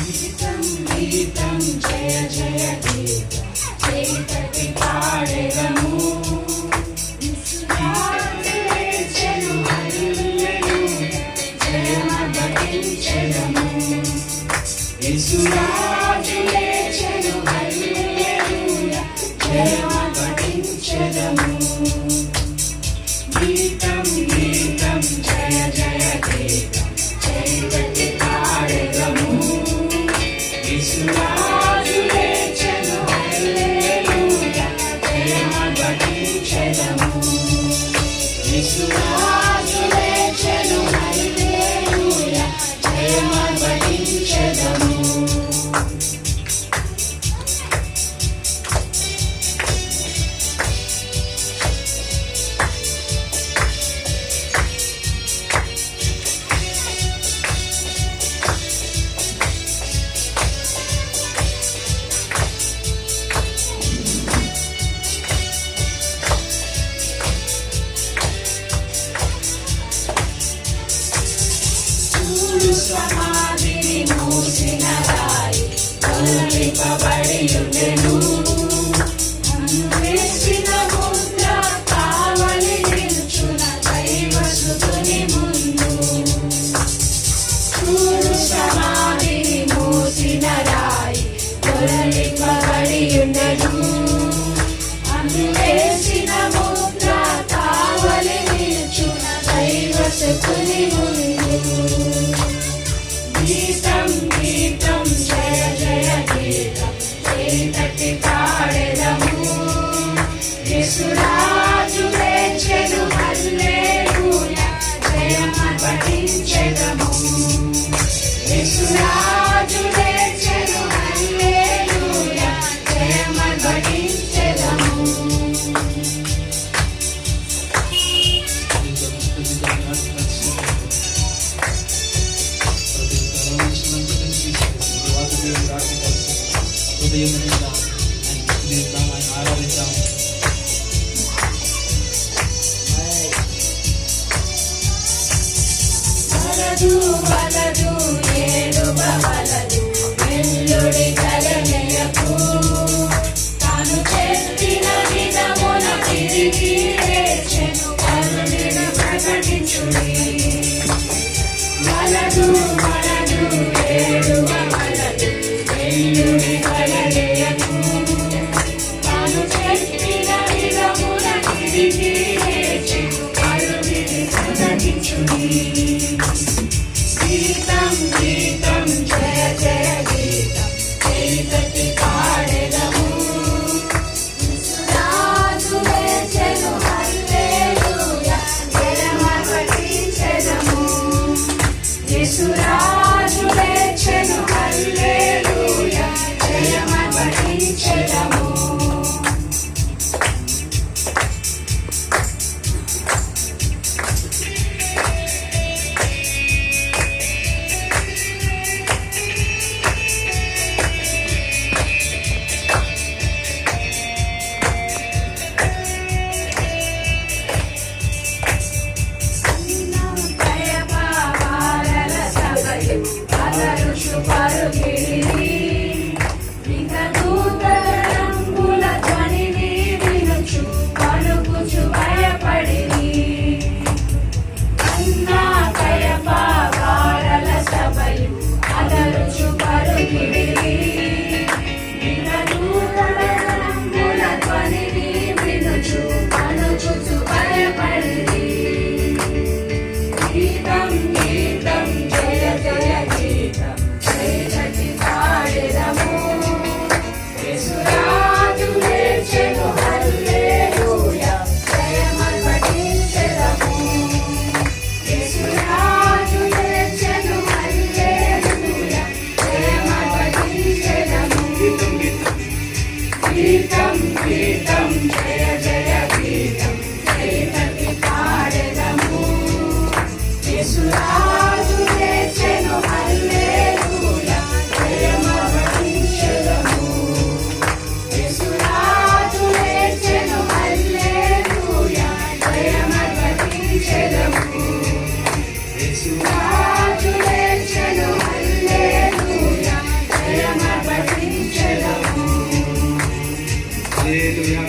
గీతం గీతం జయ జయ గీతం చేతటి పాడెదము యేసురాజులేచెను హల్లెలూయా జయమబడించెదము యేసురాజులేచెను హల్లెలూయా జయమబడించెదము గీతం గీతం జయ జయ గీతం చేతటి పాడెదము యేసురాజులేచెను హల్లెలూయా జయమబడించెదము యేసురాజులేచెను హల్లెలూయా జయమబడించెదము సమాధిని మూసిన రాయి తొలగింపబడియుండెను వేసిన ముద్ర కావలి నిల్చున దైవసుతుని ముందు సమాధిని మూసిన రాయి తొలగింపబడియుండెను వేసిన ముద్ర కావలి నిల్చున దైవసుతుని ముందు గీతం గీతం జయ జయ గీతం చేతటి పాడెదము యేసురాజులేచెను హల్లెలూయా జయమబడించెదము యేసురాజులేచెను హల్లెలూయా జయమబడించెదము వలదు వలదు ఏడువ వలదు వెల్లుడి కలనయకు తాను చెప్పిన విధమున తిరిగి లేచెను కరుణను ప్రకటించుడి వలదు వలదు ఏడువ వలదు వెల్లుడి కలనయకు తాను చెప్పిన విధమున తిరిగి లేచెను కరుణను ప్రకటించుడి గీతం గీతం జయ జయ గీతం చేతటి పాడెదము యేసురాజులేచెను హల్లెలూయా జయమబడించెదము యేసురాజులేచెను హల్లెలూయా జయమబడించెదము హల్లెలూయా